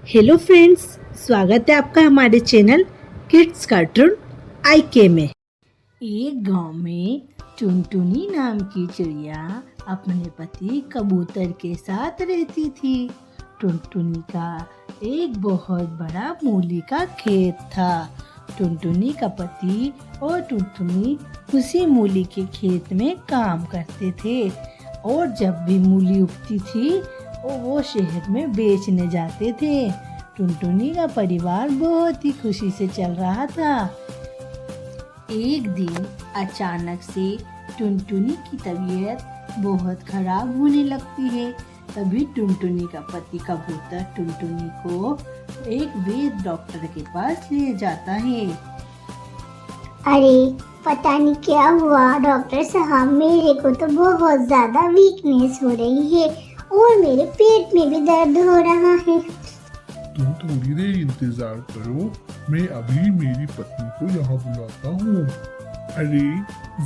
Hello friends, स्वागत है आपका हमारे चैनल किड्स कार्टून आईके में। एक गांव में टुनटुनी नाम की चिड़िया अपने पति कबूतर के साथ रहती थी। टुनटुनी का एक बहुत बड़ा मूली का खेत था। टुनटुनी का पति और टुनटुनी उसी मूली के खेत में काम करते थे और जब भी मूली उगती थी वो शहर में बेचने जाते थे। टुनटुनी का परिवार बहुत ही खुशी से चल रहा था। एक दिन अचानक से टुनटुनी की तबीयत बहुत खराब होने लगती है। तभी टुनटुनी का पति कबूतर टुनटुनी को एक वैद्य डॉक्टर के पास ले जाता है। अरे पता नहीं क्या हुआ डॉक्टर साहब, मेरे को तो बहुत ज्यादा वीकनेस हो रही है और मेरे पेट में भी दर्द हो रहा है। तुम थोड़ी देर इंतजार करो, मैं अभी मेरी पत्नी को यहाँ बुलाता हूँ। अरे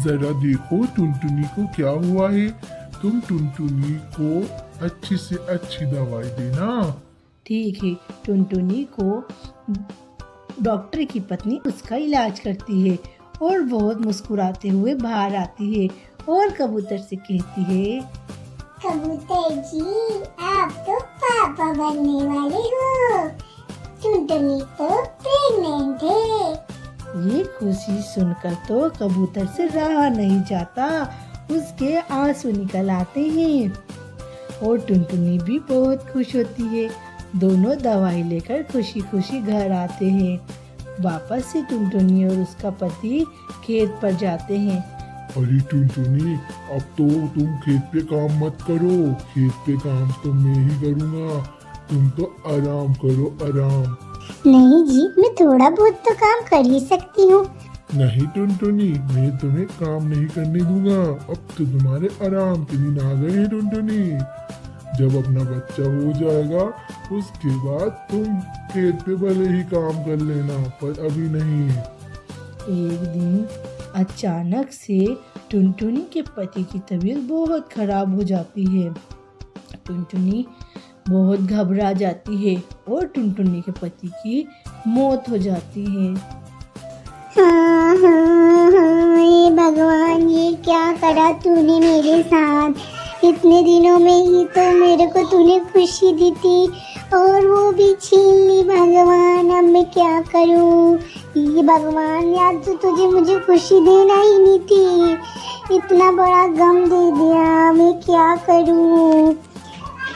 जरा देखो टुनटुनी को क्या हुआ है। तुम टुनटुनी को अच्छी से अच्छी दवाई देना। ठीक है। टुनटुनी को डॉक्टर की पत्नी उसका इलाज करती है और बहुत मुस्कुराते हुए बाहर आती है और कबूतर से कहती है, कबूतर जी, आप तो पापा बनने वाले हो। टुनटुनी तो प्रेग्नेंट है। ये खुशी सुनकर तो कबूतर से रहा नहीं जाता, उसके आंसू निकल आते हैं और टुनटुनी भी बहुत खुश होती है। दोनों दवाई लेकर खुशी खुशी घर आते हैं। वापस से टुनटुनी और उसका पति खेत पर जाते हैं। अरे टुनटुनी, अब तो तुम खेत पे काम मत करो, खेत पे काम तो मैं ही करूँगा। तुम तो आराम करो, आराम। नहीं जी, मैं थोड़ा बहुत तो काम कर ही सकती हूँ। नहीं टुनटुनी, मैं तुम्हें काम नहीं करने दूंगा। अब तो तुम्हारे आराम के दिन आ गए हैं टुनटुनी। जब अपना बच्चा हो जाएगा उसके बाद तुम खेत पे भले ही काम कर लेना, पर अभी नहीं। एक दिन अचानक से टुनटुनी के पति की तबीयत बहुत खराब हो जाती है। टुनटुनी बहुत घबरा जाती है और टुनटुनी के पति की मौत हो जाती है। हाँ, ये भगवान, ये क्या करा तूने मेरे साथ। इतने दिनों में ही तो मेरे को तूने खुशी दी थी और वो भी छीन ली। भगवान, अब मैं क्या करूं। ये भगवान, याद तो तुझे मुझे खुशी देना ही नहीं थी। इतना बड़ा गम दे दिया, मैं क्या करूं।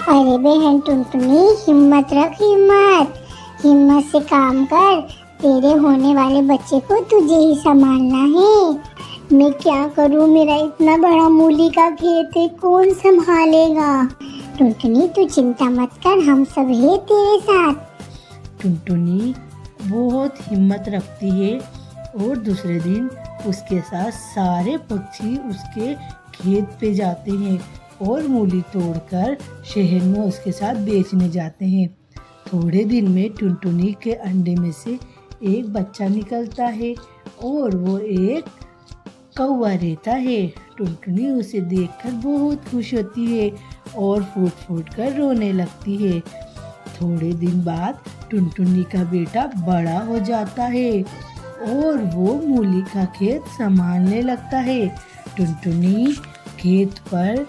अरे बहन टुनटुनी, हिम्मत रख, हिम्मत से काम कर। तेरे होने वाले बच्चे को तुझे ही संभालना है। मैं क्या करूं, मेरा इतना बड़ा मूली का खेत है, कौन संभालेगा। टुनटुनी तू चिंता मत कर, हम सब है तेरे साथ। टुनटुनी बहुत हिम्मत रखती है और दूसरे दिन उसके साथ सारे पक्षी उसके खेत पे जाते हैं और मूली तोड़कर शहर में उसके साथ बेचने जाते हैं। थोड़े दिन में टुनटुनी के अंडे में से एक बच्चा निकलता है और वो एक कौवा रहता है। टुनटुनी उसे देखकर बहुत खुश होती है और फूट फूट कर रोने लगती है। थोड़े दिन बाद टुनटुनी का बेटा बड़ा हो जाता है और वो मूली का खेत संभालने लगता है। टुनटुनी खेत पर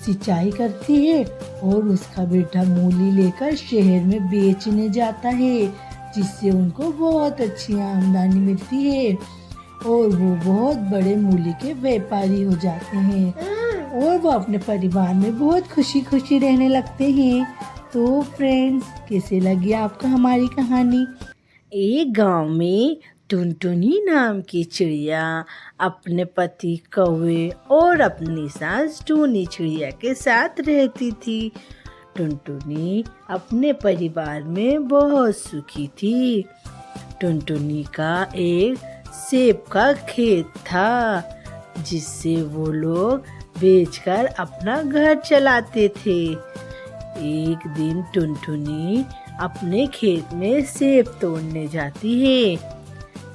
सिंचाई करती है और उसका बेटा मूली लेकर शहर में बेचने जाता है, जिससे उनको बहुत अच्छी आमदनी मिलती है और वो बहुत बड़े मूली के व्यापारी हो जाते हैं और वो अपने परिवार में बहुत खुशी खुशी रहने लगते हैं। तो फ्रेंड्स, कैसे लगी आपको हमारी कहानी। एक गांव में टुनटुनी नाम की चिड़िया अपने पति कौवे और अपनी सास टूनी चिड़िया के साथ रहती थी। टुनटुनी अपने परिवार में बहुत सुखी थी। टुनटुनी का एक सेब का खेत था, जिससे वो लोग बेचकर अपना घर चलाते थे। एक दिन टुनटुनी अपने खेत में सेब तोड़ने जाती है।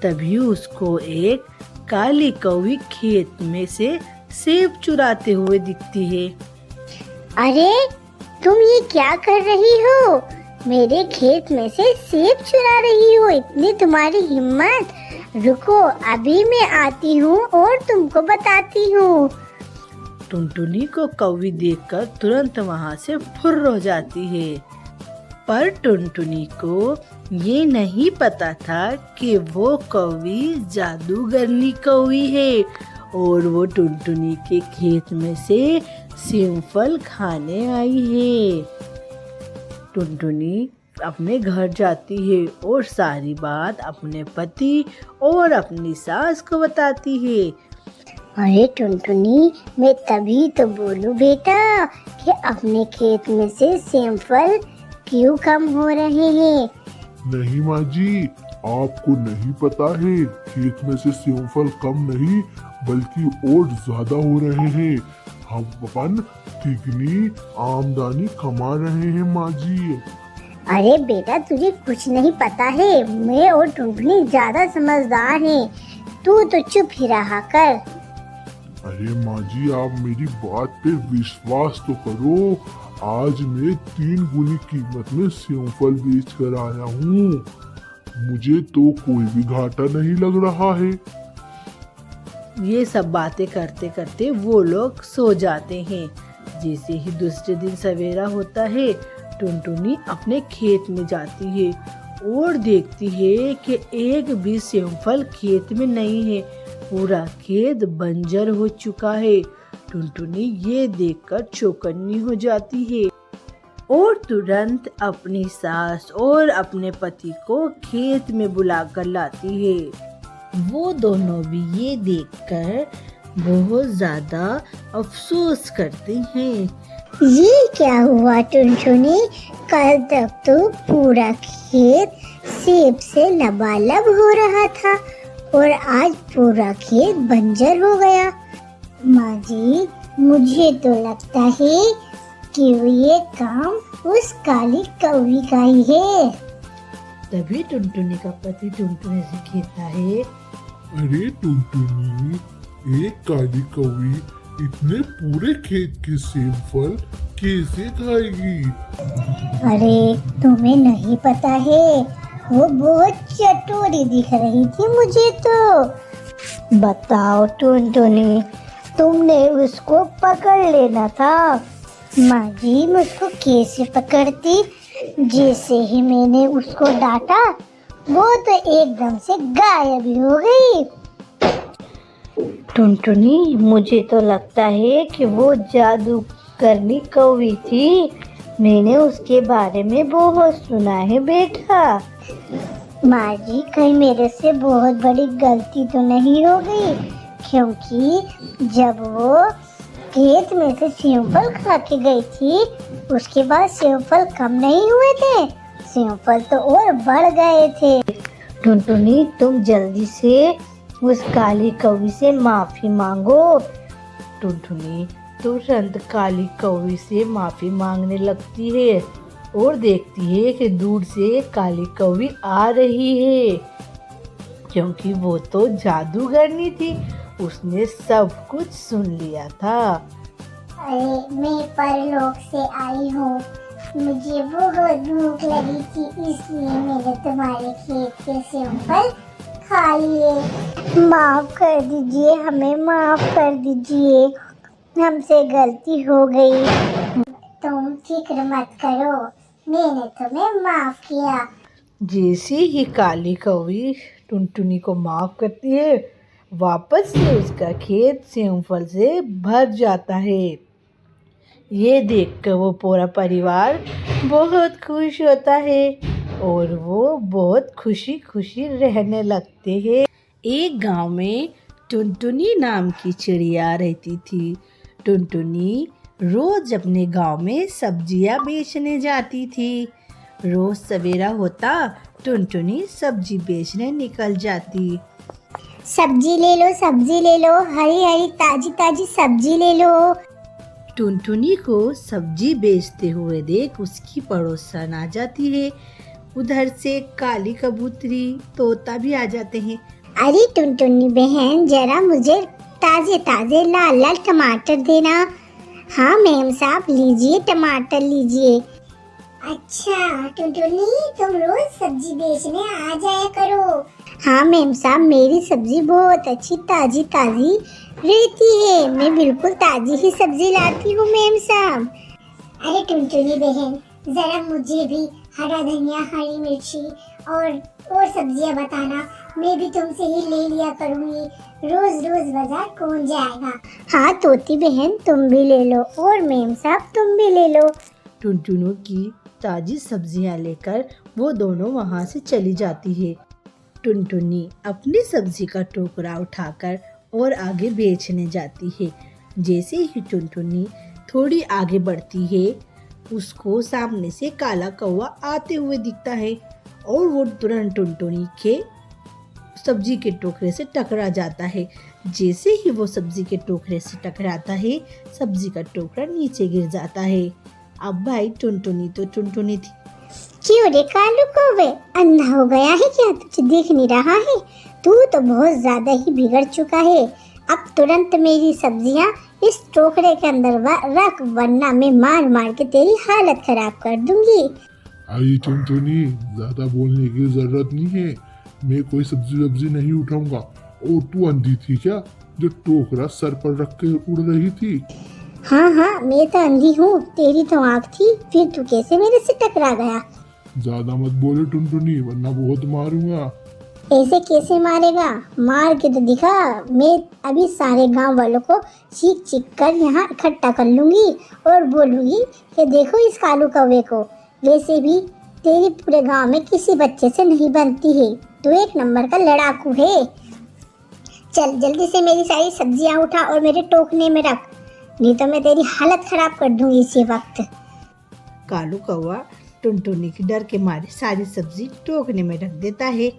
तभी उसको एक काली कौवी खेत में से सेब चुराते हुए दिखती है। अरे तुम ये क्या कर रही हो। मेरे खेत में से सेब चुरा रही हो, इतनी तुम्हारी हिम्मत। रुको, अभी मैं आती हूँ और तुमको बताती हूँ। टुनटुनी को कौवी देखकर तुरंत वहाँ से फुर्र हो जाती है। पर टुनटुनी को ये नहीं पता था कि वो कौवी जादूगरनी कौवी है और वो टुनटुनी के खेत में से सेमफल खाने आई है। टुनटुनी अपने घर जाती है और सारी बात अपने पति और अपनी सास को बताती है। अरे टुनटुनी, मैं तभी तो बोलूं बेटा कि अपने खेत में से सेमफल क्यों कम हो रहे हैं। नहीं माँ जी, आपको नहीं पता है, खेत में से सेमफल कम नहीं बल्कि और ज्यादा हो रहे हैं। हम अपन तिगनी आमदनी कमा रहे हैं माँ जी। अरे बेटा, तुझे कुछ नहीं पता है। मैं और टुनटुनी ज्यादा समझदार हैं। तू तो चुप ही रहा कर। अरे माँ जी, आप मेरी बात पे विश्वास तो करो। आज मैं 3 गुनी कीमत में सेमफल बेच कर आया हूँ। मुझे तो कोई भी घाटा नहीं लग रहा है। ये सब बातें करते करते वो लोग सो जाते हैं। जैसे ही दूसरे दिन सवेरा होता है, टुनटुनी अपने खेत में जाती है और देखती है कि एक भी सेमफल खेत में नहीं है। पूरा खेत बंजर हो चुका है। टुनटुनी ये देखकर चौकन्नी हो जाती है और तुरंत अपनी सास और अपने पति को खेत में बुलाकर लाती है। वो दोनों भी ये देखकर बहुत ज्यादा अफसोस करते हैं। ये क्या हुआ टुनटुनी? कल तक तो पूरा खेत सेब से लबालब हो रहा था और आज पूरा खेत बंजर हो गया। माँ जी, मुझे तो लगता है कि ये काम उस काली कौवी का ही है। तभी टुनटुनी का पति टुनटुनी से कहता है, अरे टुनटुनी, एक काली कौवी इतने पूरे खेत के सेमफल कैसे खाएगी? अरे तुम्हें नहीं पता है, वो बहुत चटोरी दिख रही थी मुझे तो। बताओ टुनटुनी, तुमने उसको पकड़ लेना था। माँ जी, मुझको कैसे पकड़ती? जैसे ही मैंने उसको डांटा, वो तो एकदम से गायब ही हो गई। टुनटुनी, मुझे तो लगता है कि वो जादू करनी कौवी थी। मैंने उसके बारे में बहुत सुना है बेटा। माँ जी, कहीं मेरे से बहुत बड़ी गलती तो नहीं हो गई? क्योंकि जब वो खेत में से सेमफल खा के गई थी, उसके बाद सेमफल कम नहीं हुए थे, सेमफल तो और बढ़ गए थे। टुनटुनी, तुम जल्दी से उस काली कौवी से माफी मांगो। टुनटुनी तुरंत काली कौवी से माफी मांगने लगती है और देखती है कि दूर से काली कौवी आ रही है, क्योंकि वो तो जादूगरनी थी। उसने सब कुछ सुन लिया था। अरे, मैं परलोक से आई हूँ। मुझे बहुत भूख लगी थी, इसलिए मैंने तुम्हारे खेत के सेमफल खा लिए। माफ कर दीजिए, हमें माफ कर दीजिए, हमसे गलती हो गई। तुम फिक्र मत करो, मैंने तुम्हें माफ किया। जैसे ही काली कौवी टुनटुनी को माफ करती है, वापस से उसका खेत सेमफल से भर जाता है। ये देखकर वो पूरा परिवार बहुत खुश होता है और वो बहुत खुशी खुशी रहने लगते हैं। एक गांव में टुनटुनी नाम की चिड़िया रहती थी। टुनटुनी रोज अपने गांव में सब्जियां बेचने जाती थी। रोज सवेरा होता, टुनटुनी सब्जी बेचने निकल जाती। सब्जी ले लो, सब्जी ले लो, हरी हरी ताजी ताजी सब्जी ले लो। टुनटुनी को सब्जी बेचते हुए देख उसकी पड़ोसन आ जाती है। उधर से काली कबूतरी, तोता भी आ जाते हैं। अरे टुनटुनी बहन, जरा मुझे ताजे ताजे लाल लाल टमाटर देना। हाँ मेम साहब, लीजिए टमाटर लीजिए। अच्छा टुनटुनी, तुम रोज सब्जी बेचने आ जाया करो। हाँ मेम साहब, मेरी सब्जी बहुत अच्छी ताजी ताजी रहती है। मैं बिल्कुल ताजी ही सब्जी लाती हूँ मेम साहब। अरे टुनटुनी बहन, जरा मुझे भी हरा धनिया, हरी मिर्ची और सब्जियां बताना। मैं भी तुमसे ही ले लिया करूँगी। रोज रोज बाजार कौन जाएगा। हाँ तोती बहन, तुम भी ले लो और मेम साहब तुम भी ले लो। टुनटुनों की ताजी सब्जियां लेकर वो दोनों वहाँ से चली जाती है। टुनटुनी अपनी सब्जी का टोकरा उठाकर और आगे बेचने जाती है। जैसे ही टुनटुनी थोड़ी आगे बढ़ती है, उसको सामने से काला कौवा आते हुए दिखता है और वो तुरंत टुनटुनी के सब्जी के टोकरे से टकरा जाता है। जैसे ही वो सब्जी के टोकरे से टकराता है, सब्जी का टोकरा नीचे गिर जाता है। अब भाई टुनटुनी तो टुनटुनी थी। क्यों रे कालू कौवे, अंधा हो गया है क्या? तुझे दिख नहीं रहा है? तू तो बहुत ज्यादा ही बिगड़ चुका है। अब तुरंत मेरी सब्जियां इस टोकरे के अंदर रख, वरना मैं मार मार के तेरी हालत खराब कर दूंगी। आई टुनटुनी, ज्यादा बोलने की जरूरत नहीं है। मैं कोई सब्जी नहीं उठाऊंगा। और तू अंधी थी क्या, जो टोकरा सर पर रख के उड़ रही थी? हाँ हाँ, मैं तो अंधी हूँ, तेरी तो आँख थी। फिर तू कैसे मेरे से टकरा गया? ज्यादा मत बोले टुनटुनी, वरना बहुत मारूंगा। ऐसे कैसे मारेगा? मार के तो दिखा। मैं अभी सारे गांव वालों को चीख चीख कर यहाँ इकट्ठा कर लूंगी और बोलूंगी कि देखो इस कालू कौवे को। वैसे भी तेरी पूरे गांव में किसी बच्चे से नहीं बनती है। तू एक नंबर का लड़ाकू है। चल जल्दी से मेरी सारी सब्जियां उठा और मेरे टोकने में रख, नहीं तो मैं तेरी हालत खराब कर दूंगी इसी वक्त। कालू कौवा टुनटुनी के डर के मारे सारी सब्जी टोकने में रख देता है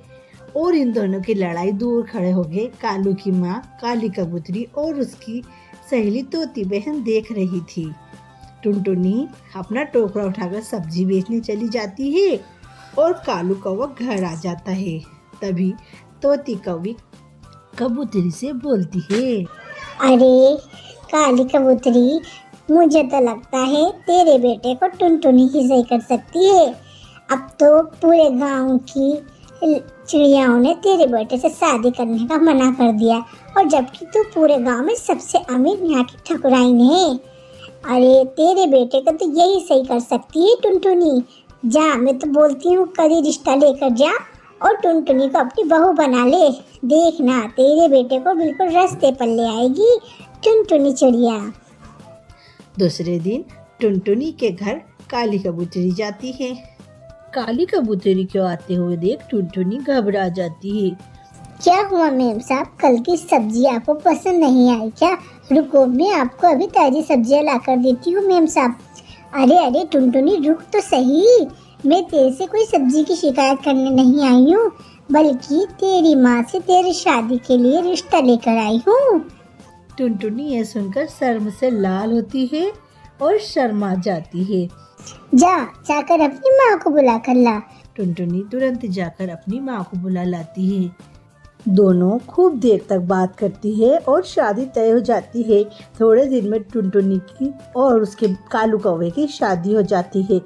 और इन दोनों की लड़ाई दूर खड़े हो गए कालू की माँ काली कबूतरी और उसकी सहेली तोती बहन देख रही थी। टुनटुनी अपना टोकरा उठाकर सब्जी बेचने चली जाती है और कालू कौवा घर आ जाता है। तभी तोती कौवी कबूतरी से बोलती है, अरे काली कबूतरी, मुझे तो लगता है तेरे बेटे को टुनटुनी ही सही कर सकती है। अब तो पूरे गांव की चिड़ियाओं ने तेरे बेटे से शादी करने का मना कर दिया, और जबकि तू पूरे गांव में सबसे अमीर यहाँ की ठकुराइन है। अरे तेरे बेटे को तो यही सही कर सकती है टुनटुनी। जा, मैं तो बोलती हूँ कभी रिश्ता लेकर जा और टुनटुनी को अपनी बहू बना ले। देखना तेरे बेटे को बिल्कुल रास्ते पर ले आएगी टुनटुनी चिड़िया। दूसरे दिन टुनटुनी के घर काली कबूतरी जाती है। काली कबूतरी को आते हुए देख टुनटुनी घबरा जाती है। क्या हुआ मेम साहब, कल की सब्जी आपको पसंद नहीं आई क्या? रुको, मैं आपको अभी ताजी सब्जियां ला कर देती हूँ मेम साहब। अरे अरे टुनटुनी, रुक तो सही। मैं तेरे से कोई सब्जी की शिकायत करने नहीं आई हूँ, बल्कि तेरी माँ से तेरी शादी के लिए रिश्ता लेकर आई हूँ। टुनटुनी यह सुनकर शर्म से लाल होती है और शर्मा जाती है। जाकर अपनी माँ को बुला कर ला। टुनटुनी तुरंत जाकर अपनी माँ को बुला लाती है। दोनों खूब देर तक बात करती है और शादी तय हो जाती है। थोड़े दिन में टुनटुनी की और उसके कालू कौवे की शादी हो जाती है।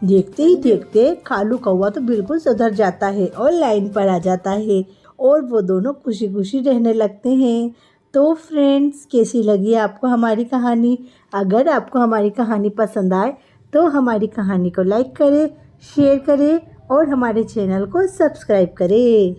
देखते ही देखते कालू कौवा तो बिल्कुल सुधर जाता है और लाइन पर आ जाता है और वो दोनों खुशी खुशी रहने लगते हैं। तो फ्रेंड्स, कैसी लगी आपको हमारी कहानी? अगर आपको हमारी कहानी पसंद आए तो हमारी कहानी को लाइक करें, शेयर करें और हमारे चैनल को सब्सक्राइब करें।